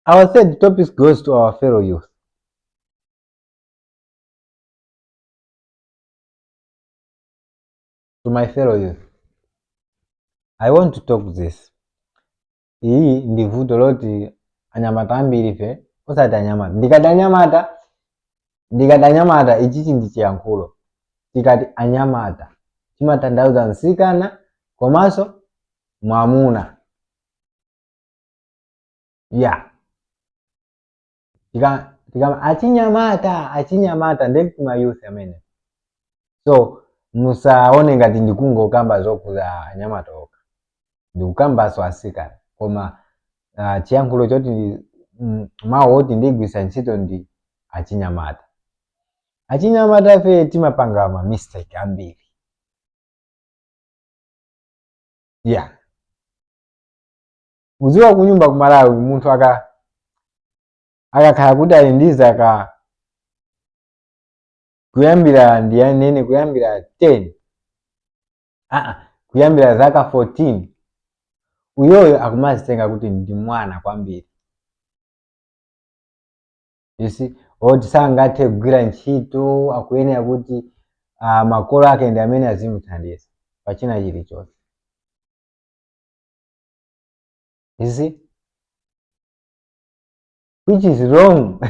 Our third topic goes to our fellow youth. To my fellow youth, I want to talk this. Iyi ndi vuto loti anyamata ambiri ife osati anyamata. Ndikati ichichi ndi chiyankhulo. Tikati anyamata chimatanthauza mtsikana komanso mwamuna. Yeah. Tikama achinyamata ndi kuma youth amene. So musaone ngati ndikungokamba zokhuza anyamata okha. Ndikukambanso asikana. Koma chiyankhulo choti mawu oti ndigwisa ntchito ndi achinyamata. Achinyamata ife timapanga ma mistake ambiri. Yeah. Kuziwa kunyumba ku Malawi munthu akakhala kuti ali ndi zaka kuyambira ndiyanene kuyambira 10 kuyambira zaka 14 uyoyo akumazitenga kuti ndi mwana kwambiri. You see, oti sangathe kugwira ntchito akuyenera kuti makolo ake ndi amene azimuthandiza pachina chilichonse. You see, which is wrong.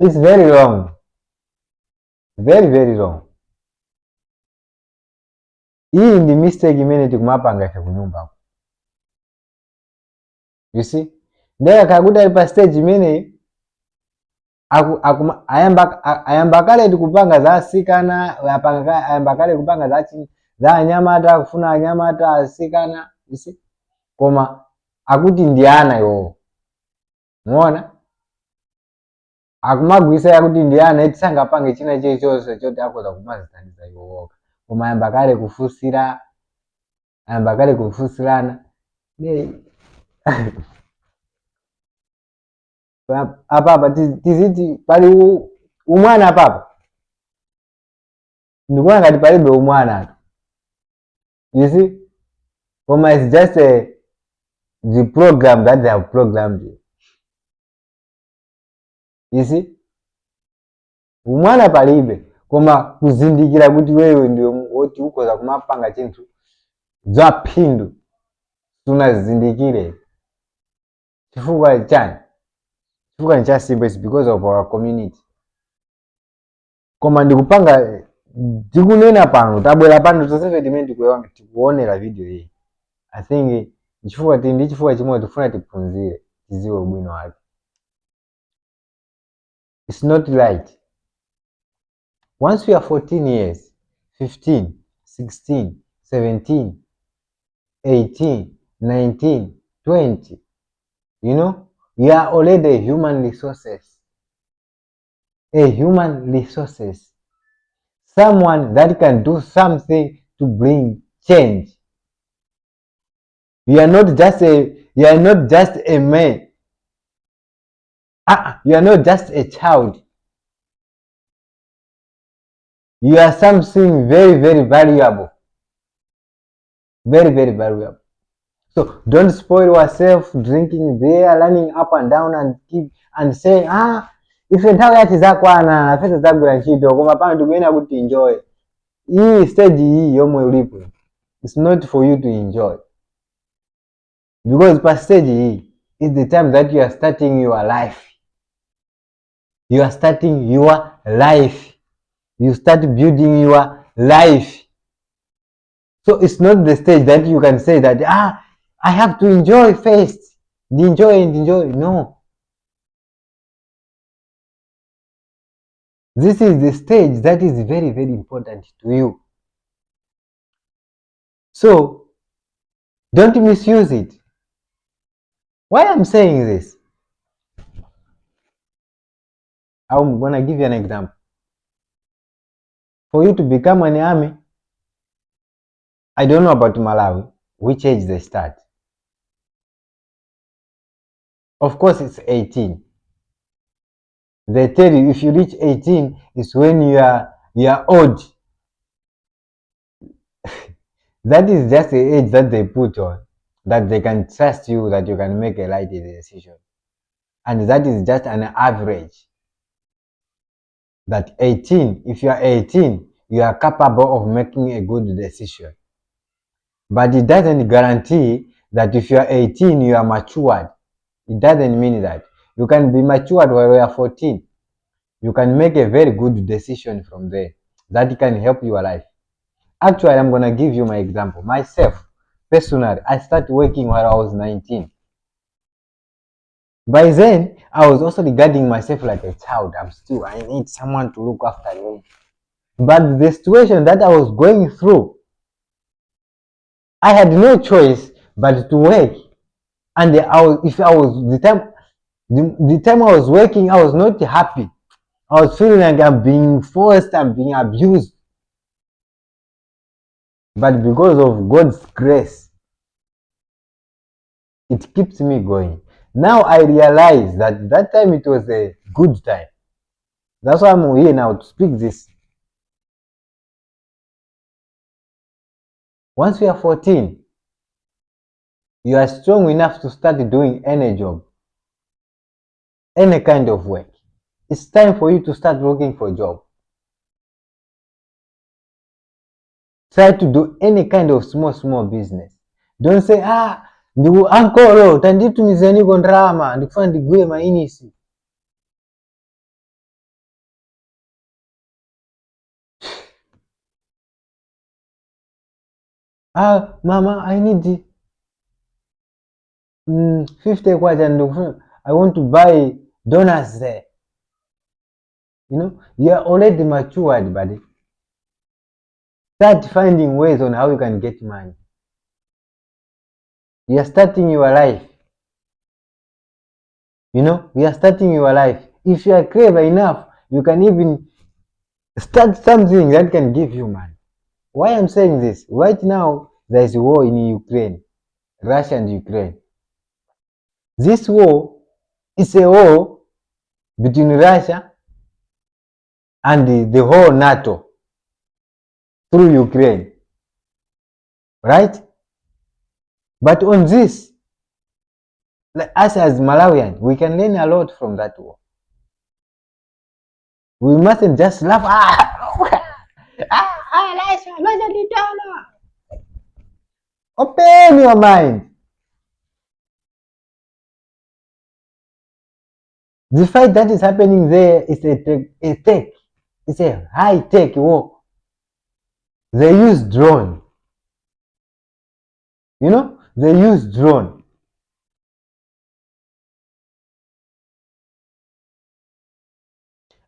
It's very wrong. Very, very wrong. Hii ndi mistake imene tikumapanga ife kunyumba. You see, ndeka kakuti ali pa stage imene ayamba kale tikupanga za asikana, ayamba kale kupanga za anyamata, kufuna anyamata asikana. You see, koma akuti ndi ana iwo. Muona? Akumagwisa yakuti ndi ana eti sangapange china chilichonse choti akhoza kumazithandiza iwo okha. Koma ayamba kale kufusira, ayamba kale kufusirana. Apapa tiziti pali umwana apapa. Ndikuona ngati palibe umwana. You see? Koma it's just the program that they have programmed you. You see? Umwana palibe. Koma kuzindikira kuti wewe ndio oti ukhoza kumapanga chinthu za phindu sunazindikire. Chifukwa chani? Chifukwa ni cha simple, it's because of our community. Koma ndikupanga ndikunena pano tabwera pano tonse timene tikuonera video iyi. I think chifukwa ndi chifukwa chimwe tifuna tiphunzire tiziwe ubwino wake. It's not right. Once we are 14 years, 15, 16, 17, 18, 19, 20, you know, we are already human resources. A human resources. Someone that can do something to bring change. You are not just a man. You are not just a child. You are something very, very valuable. Very, very valuable. So don't spoil yourself drinking beer, running up and down and saying, if nthawi yati zakwana afete zagwira ntchito koma pano tikuyena kuti enjoy. Hii stage hii yomwe ulipo. It's not for you to enjoy. Because pa stage hii is the time that you are starting your life. You are starting your life. You start building your life. So it's not the stage that you can say that, I have to enjoy first. Enjoy. No. This is the stage that is very, very important to you. So don't misuse it. Why I'm saying this? I'm gonna give you an example. For you to become an army, I don't know about Malawi, which age they start. Of course, it's 18. They tell you if you reach 18, it's when you are old. That is just the age that they put on. that they can trust you, that you can make a right decision. And that is just an average. That 18, if you are 18, you are capable of making a good decision. But it doesn't guarantee that if you are 18, you are matured. It doesn't mean that. You can be matured while you are 14. You can make a very good decision from there that can help your life. Actually, I'm going to give you my example. Myself, personally, I started working while I was 19. By then, I was also regarding myself like a child. I need someone to look after me. But the situation that I was going through, I had no choice but to work. And the time I was working, I was not happy. I was feeling like I'm being forced, I'm being abused. But because of God's grace, it keeps me going. Now I realize that time it was a good time. That's why I'm here now to speak this. Once you are 14, you are strong enough to start doing any job, any kind of work. It's time for you to start looking for a job. Try to do any kind of small business. Don't say, ndugu ankolo tanditumizia niko ndrama ndikufana ndigule mainisi. Mama, I need 50 kwacha ndikufuna, I want to buy donuts there. You know, you are already matured, buddy. Start finding ways on how you can get money. You are starting your life. You know, you are starting your life. If you are clever enough, you can even start something that can give you money. Why I'm saying this? Right now, there is a war in Ukraine, Russia and Ukraine. This war is a war between Russia and the whole NATO through Ukraine, right? But on this, like us as Malawian, we can learn a lot from that war. We mustn't just laugh. Open your mind. The fight that is happening there is a tech. It's a high-tech war. They use drone. You know, they use drone.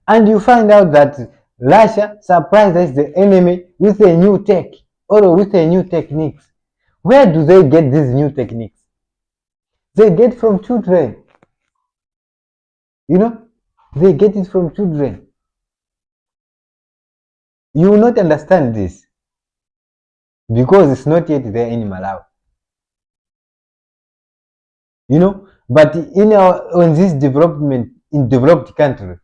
And you find out that Russia surprises the enemy with a new tech or with a new techniques. Where do they get these new techniques? They get from children. You know, they get it from children. You will not understand this because it's not yet there in Malawi. You know, but on this development in developed country,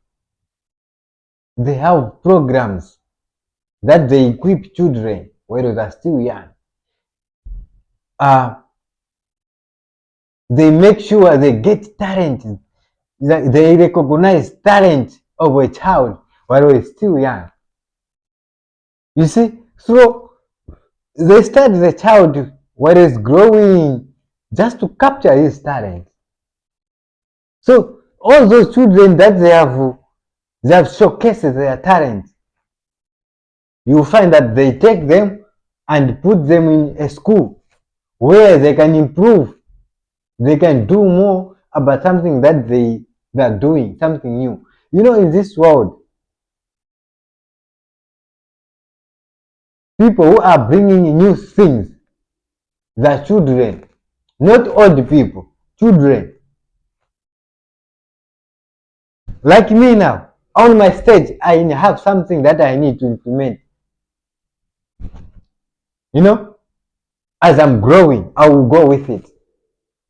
they have programs that they equip children when they are still young. They make sure they get talent. They recognize talent of a child while he's still young. You see, so they start the child while he's growing just to capture his talent. So all those children that they have showcased their talent. You find that they take them and put them in a school where they can improve. They can do more about something that they are doing, something new. You know, in this world, people who are bringing new things, they're children, not old people, children. Like me now, on my stage, I have something that I need to implement. You know, as I'm growing, I will go with it.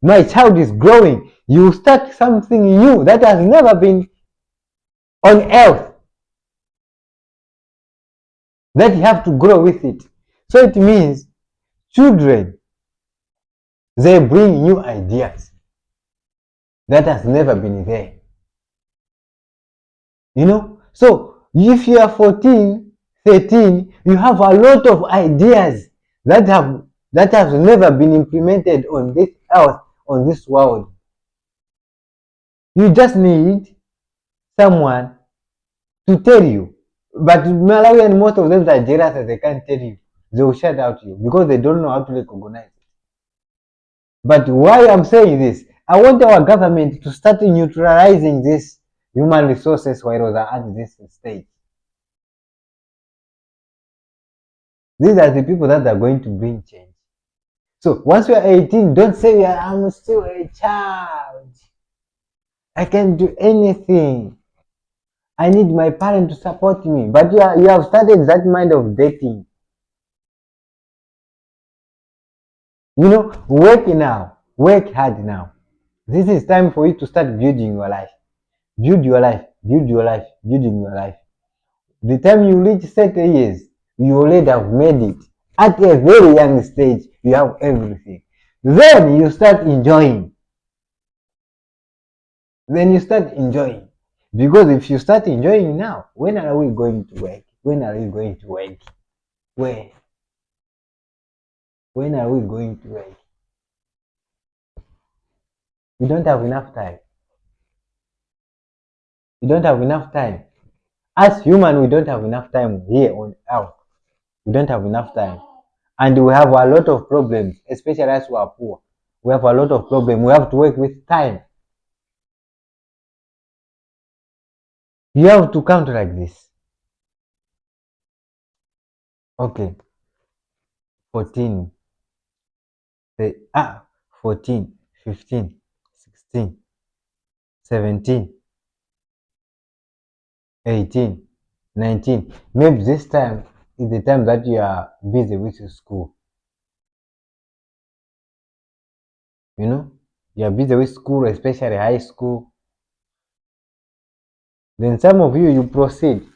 My child is growing. You start something new that has never been on earth. That you have to grow with it. So it means children They bring new ideas that has never been there. You know, so if you are 14, 13, you have a lot of ideas that have never been implemented on this earth, on this world. You just need someone to tell you. But Malawian, most of them are jealous that they can't tell you. They will shut out you because they don't know how to recognize it. But why I'm saying this, I want our government to start neutralizing this human resources while they are at this stage. These are the people that are going to bring change. So once you are 18, don't say I'm still a child. I can do anything. I need my parent to support me. But you have started that mind of dating. You know, work now. Work hard now. This is time for you to start building your life. Build your life. Build your life. Building your life. The time you reach 30 years, you already have made it. At a very young stage, you have everything. Then you start enjoying. Then you start enjoying. Because if you start enjoying now, when are we going to work? When are we going to work? Where? When are we going to work? You don't have enough time. You don't have enough time. As human, we don't have enough time here on earth. We don't have enough time. And we have a lot of problems, especially as we are poor. We have a lot of problems. We have to work with time. You have to count like this. Okay. 14. Say, 14, 15, 16, 17, 18, 19. Maybe this time is the time that you are busy with school. You know, you are busy with school, especially high school. Then some of you proceed.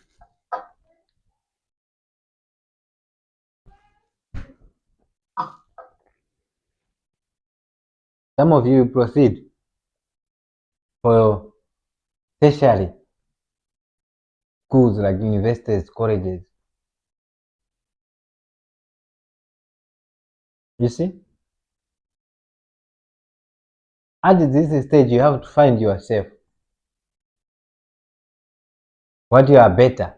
Some of you proceed for tertiary schools like universities, colleges. You see? At this stage, you have to find yourself. What you are better.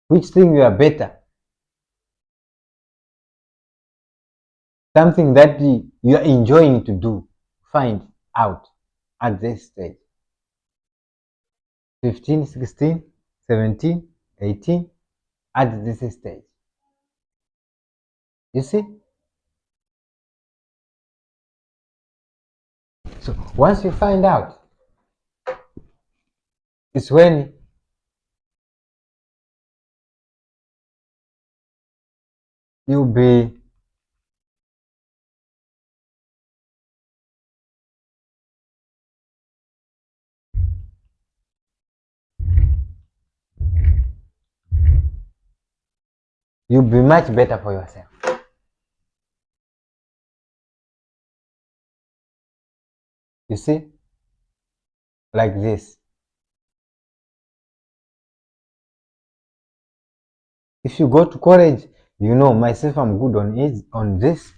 Which thing you are better. Something that you are enjoying to do. Find out at this stage. 15, 16, 17, 18, at this stage. You see? So once you find out, it's when you'll be much better for yourself. You see? Like this. If you go to college, you know myself, I'm good on this.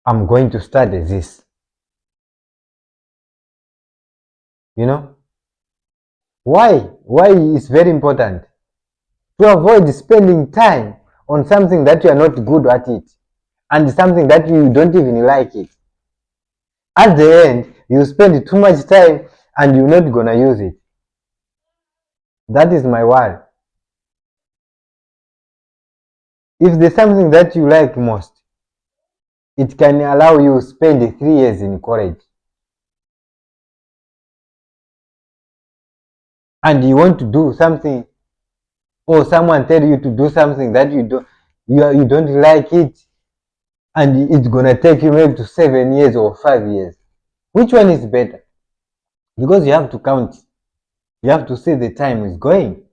I'm going to study this. You know? Why? Why is very important. To avoid spending time on something that you are not good at it and something that you don't even like it. At the end, you spend too much time and you're not gonna use it. That is my word. If there's something that you like most, it can allow you spend 3 years in college. And you want to do something, or someone tell you to do something that you don't like it, and it's gonna take you maybe to 7 years or 5 years. Which one is better? Because you have to count. You have to see the time is going.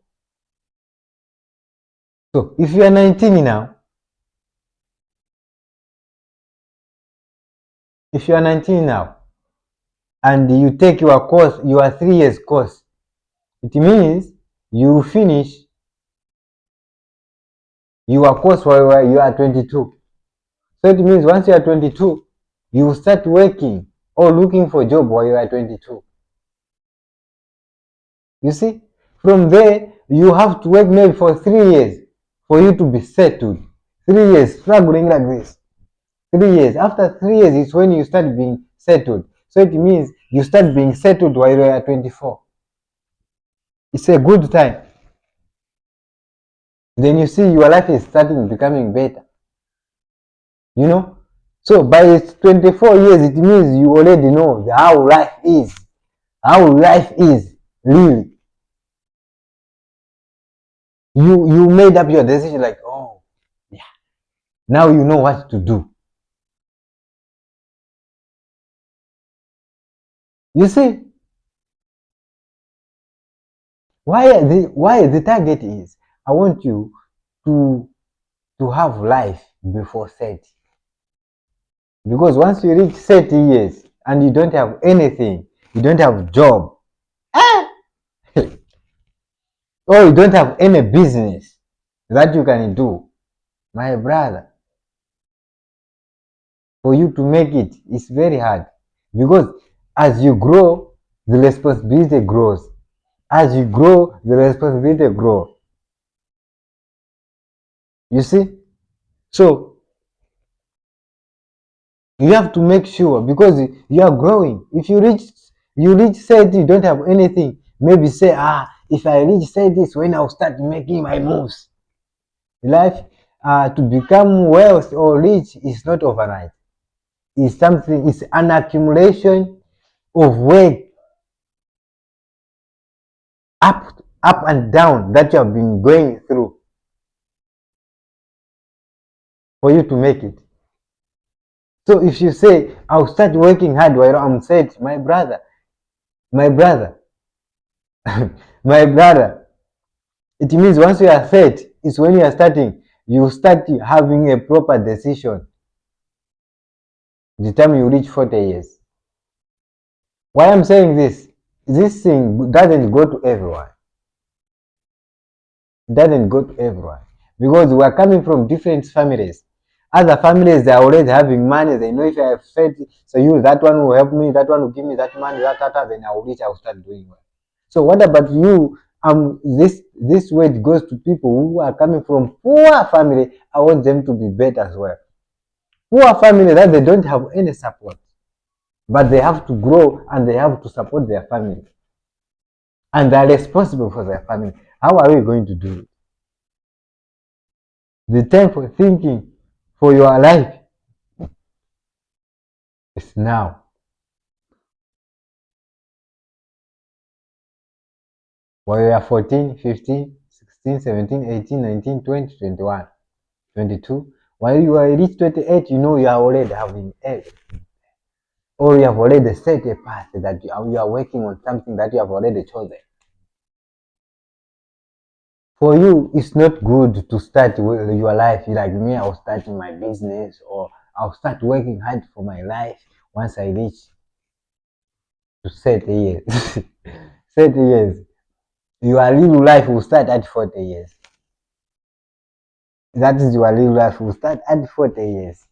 So if you are 19 now, If you are 19 now and you take your course, your 3 years course, it means you finish your course while you are 22. So it means once you are 22, you start working or looking for a job while you are 22. You see, from there, you have to work maybe for 3 years for you to be settled. 3 years struggling like this. 3 years. After 3 years is when you start being settled. So it means you start being settled while you are 24. It's a good time. Then you see your life is starting becoming better. You know? So by 24 years, it means you already know how life is. How life is, really. You made up your decision like, oh, yeah. Now you know what to do. You see? Why the target is, I want you to have life before 30. Because once you reach 30 years and you don't have anything, you don't have job, or you don't have any business that you can do, my brother, for you to make it, it's very hard. Because as you grow, the responsibility grows. As you grow, the responsibility grows. You see? So you have to make sure, because you are growing. If you reach 30, you don't have anything. Maybe say, if I reach 30, it's when I'll start making my moves. Life, to become wealth or rich is not overnight. It's something. It's an accumulation of work, up and down, that you have been going through for you to make it. So if you say, I'll start working hard while I'm set, my brother, my brother, it means once you are set, it's when you are starting, you start having a proper decision the time you reach 40 years. Why I'm saying this thing doesn't go to everyone. It doesn't go to everyone. Because we are coming from different families. Other families, they are already having money. They know if I have said, so you, that one will help me, that one will give me that money, then I will reach, I will start doing well. So what about you? This word goes to people who are coming from poor family. I want them to be better as well. Poor family that they don't have any support, but they have to grow and they have to support their family. And they are responsible for their family. How are we going to do it? The time for thinking for your life is now. While you are 14, 15, 16, 17, 18, 19, 20, 21, 22. While you are reach 28, you know you are already having everything. Or you have already set a path that you are working on something that you have already chosen. For you, it's not good to start your life like me. I'll start my business, or I'll start working hard for my life once I reach to 30 years. 30 years. Your little life will start at 40 years. That is your little life will start at 40 years.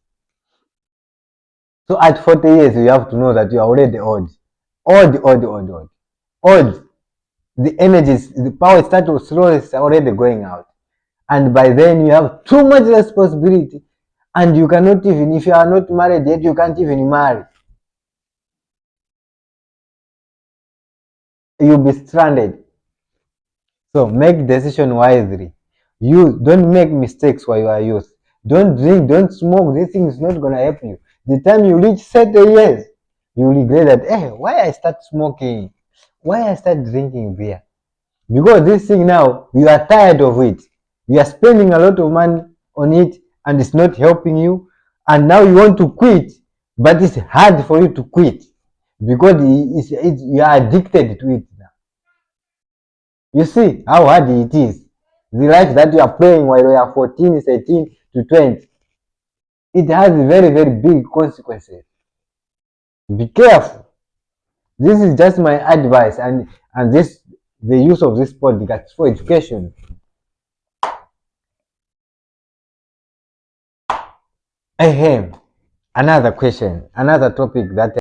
So at 40 years, you have to know that you are already old. Old. The energies, the power start to slowly already going out. And by then you have too much responsibility. And you cannot even, if you are not married yet, you can't even marry. You'll be stranded. So make decision wisely. You don't make mistakes while you are youth. Don't drink, don't smoke. This thing is not gonna help you. The time you reach 30 years, you regret that, why I start smoking? Why I start drinking beer? Because this thing now, you are tired of it. You are spending a lot of money on it and it's not helping you. And now you want to quit, but it's hard for you to quit because you are addicted to it now. You see how hard it is. The life that you are playing while you are 14, 13 to 20, it has very, very big consequences. Be careful. This is just my advice, and this the use of this podcast for education. Ahem. Another question, another topic that